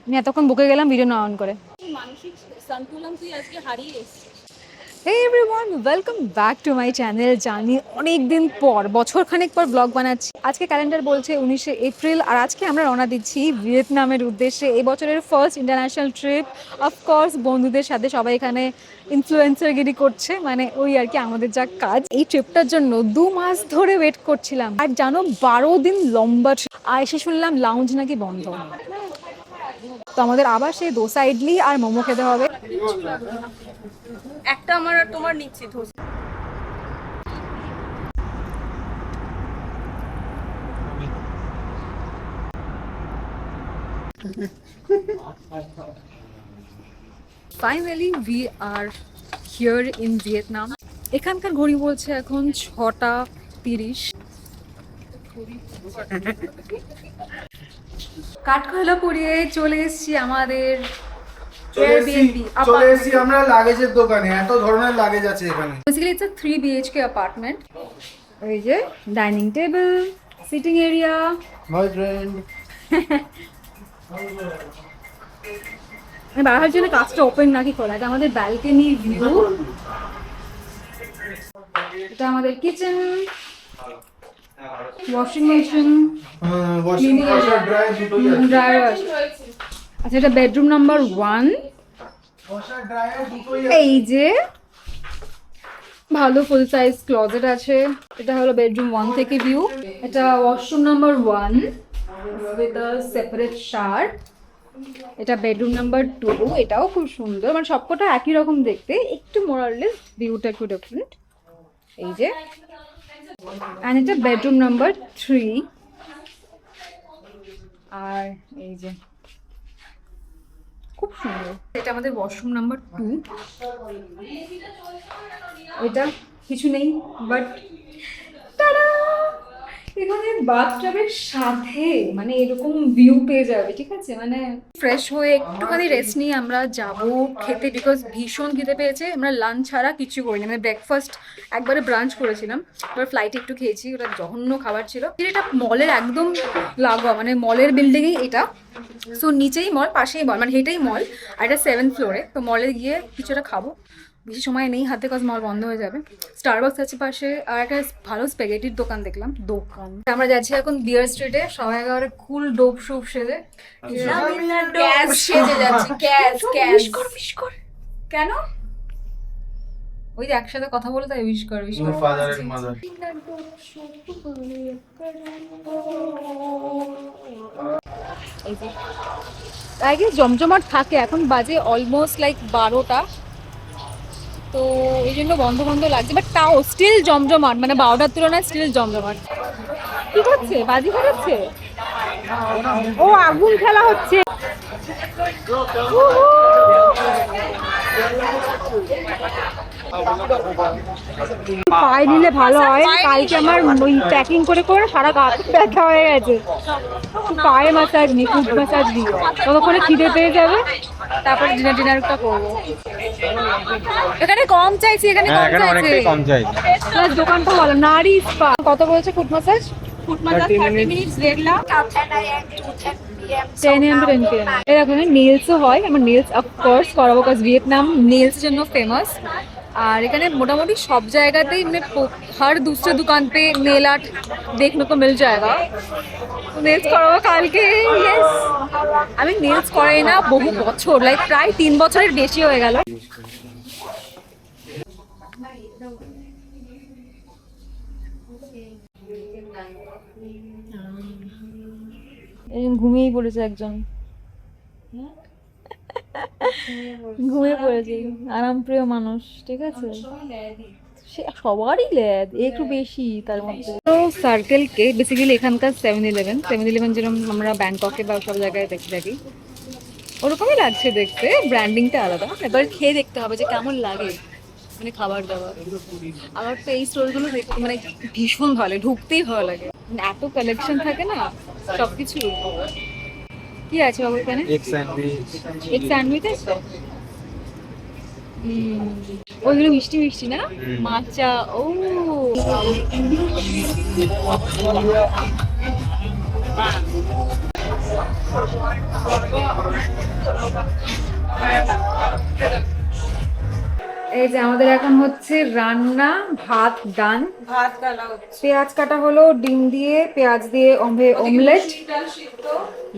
আমি এতক্ষণ বকে গেলাম ভিডিও না অন করে। মানসিক সন্তুলন তুই আজকে হারিয়ে এসেছিস। Hey everyone, welcome back to my channel. জানি অনেক দিন পর, বছর খানেক পর ব্লগ বানাচ্ছি। আজকে ক্যালেন্ডার বলছে 19শে এপ্রিল, আর আজকে আমরা রওনা দিচ্ছি ভিয়েতনামের উদ্দেশ্যে। এই বছরের ফার্স্ট ইন্টারন্যাশনাল ট্রিপ। অফকোর্স বন্ধুদের সাথে সবাই এখানে ইনফ্লুয়েন্সারগিরি করছে, মানে ওই আর কি আমাদের যা কাজ। এই ট্রিপটার জন্য 2 মাস ধরে ওয়েট করছিলাম, আর জানো 12 দিন লম্বা trip। আর এসে শুনলাম লাউঞ্জ নাকি বন্ধ। তো আমাদের আবার সেই দোসা ইডলি আর মোমো খেতে হবে। একটা আমার আর তোমার নিচ্ছি dosa. Finally we are here in Vietnam. এখানকার ঘড়ি বলছে এখন 6টা 30। কাঠখোলা পুড়িয়ে চলে এসেছি আমাদের Airbnb চলে এসেছি আমরা লাগেজের দোকানে। এত ধরনের লাগেজ আছে এখানে। Basically it's a 3 BHK apartment. এই যে dining table, sitting area, my friend. আমি বাড়ার জন্য কাজটা ওপেন নাকি খোলা। এটা আমাদের ব্যালকনি ভিউ, এটা আমাদের kitchen, washing machine, washing washer dryer দুটোই আছে। ড্রায়ার। আচ্ছা, এটা বেডরুম নাম্বার 1। ওয়াশার ড্রায়ার দুটোই আছে। এই যে ভালো ফুল সাইজ ক্লোজেট আছে। এটা হলো বেডরুম 1 থেকে ভিউ। এটা washroom number 1 with a separate shower. এটা বেডরুম নাম্বার 2, এটাও খুব সুন্দর, মানে সবকটা একই রকম দেখতে, একটু মোরাললেস ভিউটা একটু ডিফারেন্ট। এই যে, অ্যান্ড এটা বেডরুম নাম্বার 3। আর এই যে খুব সুন্দর, এটা আমাদের ওয়াশরুম নাম্বার 2। এটা কিছু নেই, বাট এখানে বাথটাবের সাথে মানে এরকম ভিউ পেয়ে যাবে, ঠিক আছে? মানে ফ্রেশ হয়ে একটুখানি রেস্ট নিয়ে আমরা যাব খেতে, বিকজ ভীষণ খিদে পেয়েছে। আমরা লাঞ্চ ছাড়া কিছু করিনি, মানে ব্রেকফাস্ট একবারে ব্রাঞ্চ করেছিলাম, এবার ফ্লাইটে একটু খেয়েছি, ওটা জঘন্য খাবার ছিল। এটা মলের একদম লাগোয়া, মানে মলের বিল্ডিংয়েই এটা। সো নিচেই মল, পাশেই মল, মানে হেঁটেই মল, আর এটা 7th ফ্লোরে। তো মলে গিয়ে কিছুটা খাবো, বেশি সময় নেই হাতে, কাজ মল বন্ধ হয়ে যাবে। স্টারবাকস আছে পাশে, আর একটা ভালো স্প্যাগেটির দোকান দেখলাম। আমরা যাচ্ছি এখন বিয়ার স্ট্রিটে, সবাই একেবারে কুল ডোপ সুপ সেজে ক্যাশ সেজে যাচ্ছি। ক্যাশ কর কেন? ওই যে একসাথে কথা বলে তাই উইশ কর ফাদার এন্ড মাদার। আগে জমজমাট থাকে, এখন বাজে অলমোস্ট লাইক 12টা, তো এই জন্য বন্ধ বন্ধ লাগছে, বাট তাও স্টিল জমজমাট, মানে 12টার তুলনায় স্টিল জমজমাট। কি হচ্ছে? বাজি খেলাচ্ছে? ও আগুন খেলা হচ্ছে। পায়ে নিলে ভালো হয়, কালকে আমার ওই প্যাকিং করে করে সারা গা ব্যথা হয়ে গেছে। পায়ে মাসাজ নি, ফুট মাসাজ নি, ততক্ষণে খিদে পেয়ে যাবে, তারপরে ডিনারটা করবো। এখানে কম চাইছি, এখানে কম চাইছি। প্লাস দোকানটা ভালো, নারী স্পা। কত বলেছে foot massage? Foot massage 30 minutes regular 10 AM to 10 PM। 10 AM to 10 PM। এরকম নেলসও হয়, আমার নেলস অফকোর্স করাবো, বিকজ ভিয়েতনাম নেলসের জন্য ফেমাস। আর এখানে মোটামুটি সব জায়গাতেই মানে हर दूसरे दुकान पे नेल आर्ट देखने को मिल जाएगा। तो नेल्स করাবো কালকে। ইয়েস, আমি নেলস করাই না বহু বছর, লাইক প্রায় 3 বছরের বেশি হয়ে গেল। ঘুমিয়েই পড়েছে একজন, ঘুমিয়ে পড়েছে, আরামপ্রিয় মানুষ, ঠিক আছে? সে সবারই ল্যাদ, একটু বেশি তার মধ্যে। তো সার্কেল কে বেসিক্যালি এখানকার 7-Eleven যেরকম আমরা ব্যাংককে বা সব জায়গায় দেখে থাকি, ওরকমই লাগছে দেখতে, ব্র্যান্ডিংটা আলাদা। এবার খেয়ে দেখতে হবে যে কেমন লাগে, মানে খাবার দাবার। আমার তো এই স্টোরগুলো দেখতে মানে ভীষণ ভালো, ঢুকতেই ভালো লাগে, এত কালেকশন থাকে না সবকিছু। কি আছে বাবু এখানে? এক স্যান্ডউইচ আছে। ওইগুলো মিষ্টি মিষ্টি না, মাচা। ও এই যে আমাদের এখন হচ্ছে রান্না, ভাত ডান, ভাত গালা হচ্ছে। পেঁয়াজ কাটা হলো, ডিম দিয়ে পেঁয়াজ দিয়ে অমলেট, ডাল সিদ্ধ।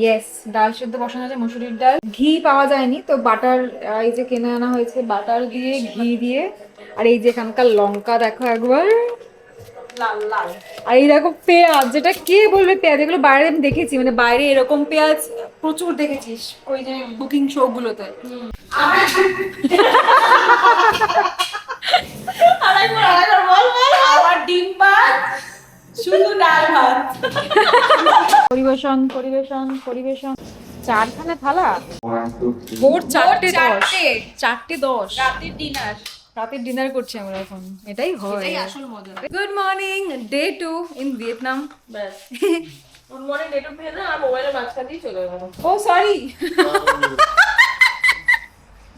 ইয়েস, ডাল সিদ্ধ বসানো আছে, মসুরির ডাল। ঘি পাওয়া যায়নি তো বাটার, এই যে কিনে আনা হয়েছে, বাটার দিয়ে ঘি দিয়ে। আর এই যে এখানকার লঙ্কা দেখো একবার, লাল লাল। আর এইরকম পেঁয়াজ, যেটা কে বলবে পেঁয়াজ, এগুলো বাইরে আমি দেখেছি, মানে বাইরে এরকম পেঁয়াজ প্রচুর দেখেছিস ওই যে বুকিং শো গুলোতে। আবার ডিম ভাত, শুধু ডাল ভাত। পরিবেশন পরিবেশন পরিবেশন। চারখানা থালা, ভোর 4:10। রাতের ডিনার। রাতের ডিনার করছি আমরা এখন, এটাই হয়। এটাই আসল মজা। Good morning, day 2 in Vietnam. ব্যাস। Good morning date of Vietnam আর মোবাইলের মাঝখান দিয়ে চলে গেল। ও sorry,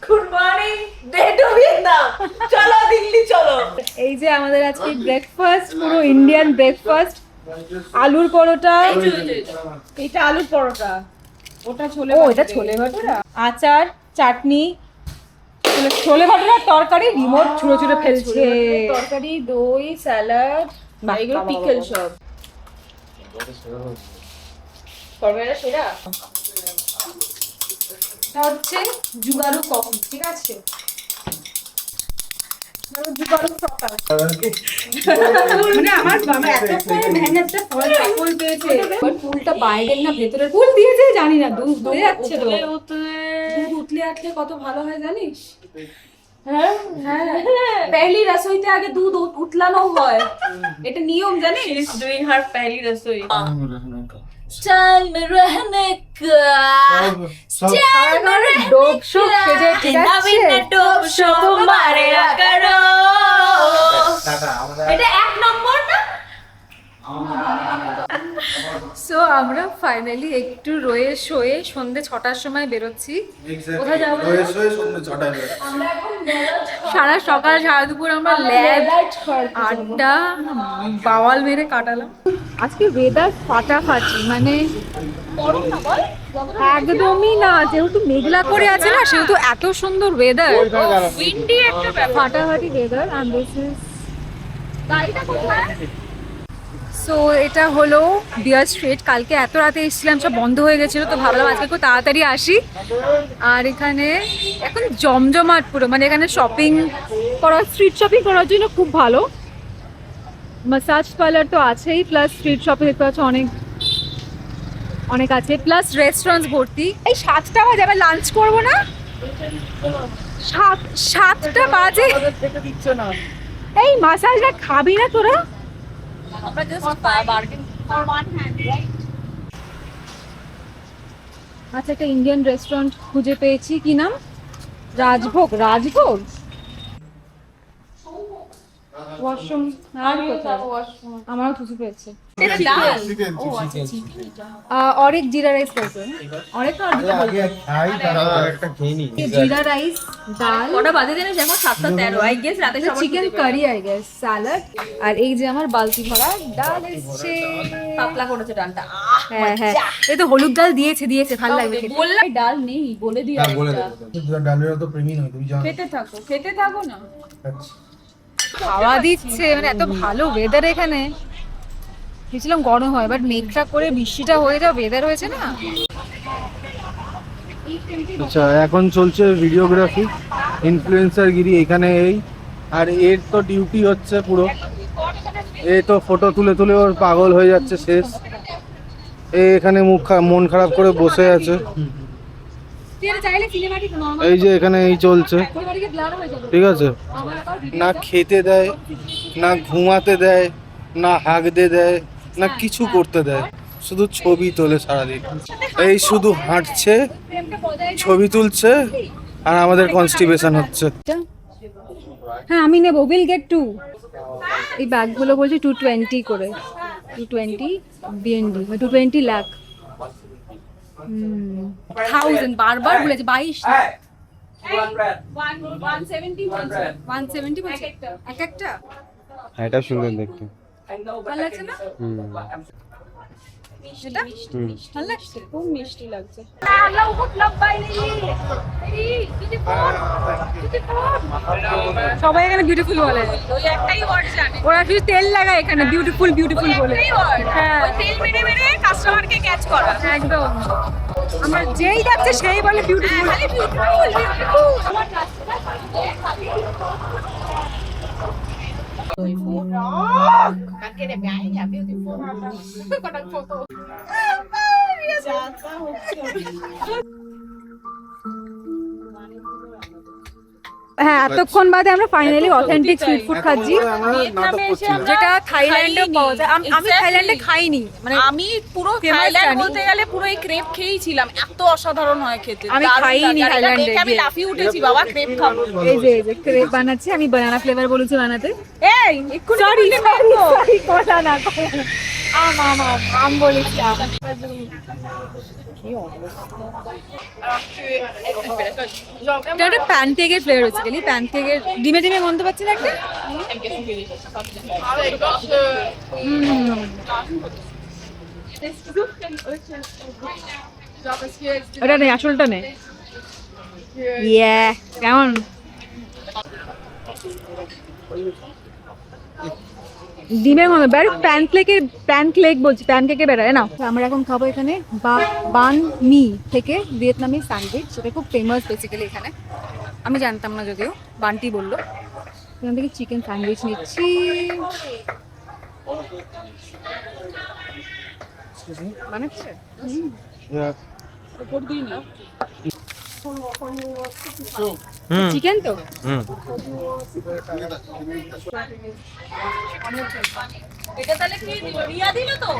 good morning date of Vietnam, চলো দিল্লি চলো। এই যে আমাদের আজকে ব্রেকফাস্ট, পুরো ইন্ডিয়ান ব্রেকফাস্ট। আলুর পরোটা, এটা আলুর পরোটা, ওটা ছোলে ও এটা ছোলে ভাটুরা, আচার, চাটনি, ছোলে ভাটুরার তরকারি, রিমোট ছুঁড়ে ছুঁড়ে ফেলছে। তরকারি, দই, স্যালাড, বাহ, এগুলো বাহ, পিকল বাহ। সব। করবেরা সেরা। এটা হচ্ছে জুগারু কফি, ঠিক আছে? জুগারু সকাল, মানে আমার এতক্ষণ মেহনতটা ফল পেয়েছে। এবার ফুলটা বাইরের না ভেতরের ফুল দিয়েছে জানি না, দুধ হয়ে যাচ্ছে তো। দুধ উতলে আটলে কত ভালো হয় জানিস? হ্যাঁ হ্যাঁ, পহলি রসোইতে আগে দুধ উতলানো হয়, এটা নিয়ম জানিস? She is doing her पहली रसोई। चल में रहने का, चल में रहने ডোব শোক সেজে, ঠিক আছে? नवीन डोब शोक मारे करो। এটা এক নম্বর না? সো আমরা ফাইনালি একটু রয়ে শোয়ে সন্ধ্যে 6টার সময় বেরোচ্ছি। কোথায় যাবো? সারা সকাল সারা দুপুর আমরা ল্যাব আড্ডা বাওয়াল মেরে কাটালাম। আজকে ওয়েদার ফাটাফাটি, মানে একদমই না, যেহেতু মেঘলা করে আছে না, সেহেতু এত সুন্দর ওয়েদার, উইন্ডি একটা ব্যাপার। ফাটাফাটি ওয়েদার। এন্ড দিস ইজ, গাড়িটা কোথায়? সো এটা হলো বিয়ার স্ট্রিট। কালকে এত রাতে এসেছিলাম, সব বন্ধ হয়ে গেছিলো, তো ভাবলাম আজকে খুব তাড়াতাড়ি আসি। আর এখানে এখন জমজমাট পুরো, মানে এখানে শপিং করা, স্ট্রিট শপিং করার জন্য খুব ভালো। ম্যাসাজ পার্লার তো আছেই, প্লাস স্ট্রিট শপিং দেখতে পাচ্ছ অনেক অনেক আছে, প্লাস রেস্টুরেন্টস ভর্তি। এই 7টা বাজে, আবার লাঞ্চ করবো না? 7টা বাজে, এই মাসাজটা খাবি না তোরা? আমরা just bargain for one hand, right? আচ্ছা, একটা ইন্ডিয়ান রেস্টুরেন্ট খুঁজে পেয়েছি, কি নাম? রাজভোগ। রাজভোগ ওয়াশরুম আর কোথায়? আমারও থুসু পেয়েছে। এটা ডাল। ও আচ্ছা, অনেক জিরা রাইস পেয়েছে, অনেক না জিরা রাইস, ডাল, কটা বাজে জানিস? এখন 7:13। আই গেস রাতে সবার chicken curry, I guess, salad, আর এই যে আমার বালতি ভরা ডাল এসছে। পাতলা করেছে ডালটা। হ্যাঁ হ্যাঁ, এই তো হলুদ ডাল দিয়েছে, ভালো লাগবে খেতে। বললাম ডাল নেই, বলে দিই আরেকটা। ডালের তো প্রেমী নয় তুমি জানো। খেতে থাকো না। খাওয়া দিচ্ছে, মানে এত ভালো ওয়েদার এখানে। ভেবেছিলাম গরম হয়, বাট মেঘটা করে বৃষ্টিটা হয়ে যাও, ওয়েদার হয়েছে না। আচ্ছা, এখন চলছে ভিডিওগ্রাফি, ইনফ্লুয়েন্সার গিরি এখানে। এই আর এর তো ডিউটি হচ্ছে পুরো, এই তো ফটো তুলে তুলে ওর পাগল হয়ে যাচ্ছে শেষ। এখানে মন খারাপ করে বসে আছে। এই যে এখানে এই চলছে, ঠিক আছে? না খেতে দেয়, না ঘুমাতে দেয়, না হাগতে দেয়, না কিছু করতে দেয়, শুধু ছবি তোলে সারাদিন। এই শুধু হাঁটছে, ছবি তুলছে, আর আমাদের কনস্টিপেশন হচ্ছে। হ্যাঁ আমি নেবো, উইল গেট 2। এই ব্যাগগুলো বলছে 220 করে, 220 বিএনডি, 220 লাখ। 1000 বারবার বলেছে, 22 না, 170 বলছে এক একটা। এটা সুন্দর দেখতে। ভালো লাগছে না? এটা হুম। ভালো লাগছে। খুব মিষ্টি লাগছে। সবাই এখানে বিউটিফুল বলে, ওই একটাই ওয়ার্ড জানে, ওরা শুধু তেল লাগায় এখানে বিউটিফুল বিউটিফুল বলে। একটাই ওয়ার্ড। হ্যাঁ ওই তেল মেরে মেরে কাস্টমারকে ক্যাচ করা। একদম, আমরা যেই যাচ্ছে সেই বলে বিউটিফুল। খালি বিউটিফুল বিউটিফুল। হ্যাঁ, এতক্ষণ বাদে আমরা ফাইনালি অথেন্টিক স্ট্রিট ফুড খাচ্ছি, আমরা নাটক করছিলাম। যেটা থাইল্যান্ডে খাইনি। পাওয়া যায়। আমি Exactly. থাইল্যান্ডে খাইনি, মানে আমি পুরো famous থাইল্যান্ড জানি। বলতে গেলে পুরো এই ক্রেপ খেয়েছিলাম, এত অসাধারণ হয় খেতে। আমি দারুণ খাইনি লাগে। আর এটা থাইল্যান্ডে দেখে আমি গিয়ে। লাফিয়ে উঠেছি, বাবা ক্রেপ খাবো। এই যে ক্রেপ বানাচ্ছি, আমি বানানা ফ্লেভার বলেছি বানাতে। এই এক্ষুনি সরি বলতে সরি পারবো। সরি, কথা না আম বলেছি আম। এটা একটা প্যানকেকের ফ্লেভার হচ্ছে, গেলি প্যানকেকের ডিমে ডিমে গন্ধ পাচ্ছি না একটা। ওটা নেই, আসলটা নেই। ইয়ে কেমন? ডিমের মতো বের, প্যানকেক বলছি, প্যানকেকে বেরোয় না। আমরা এখন খাবো এখানে বান মি থেকে ভিয়েতনামি স্যান্ডউইচ, সেটা খুব ফেমাস বেসিক্যালি এখানে। আমি জানতাম না, যদিও বান্টি বললো। এখান থেকে চিকেন স্যান্ডউইচ নিচ্ছি। বানাচ্ছে Yeah. চিকেন তো। এটা তাহলে কি দিল? রিয়া দিল তো?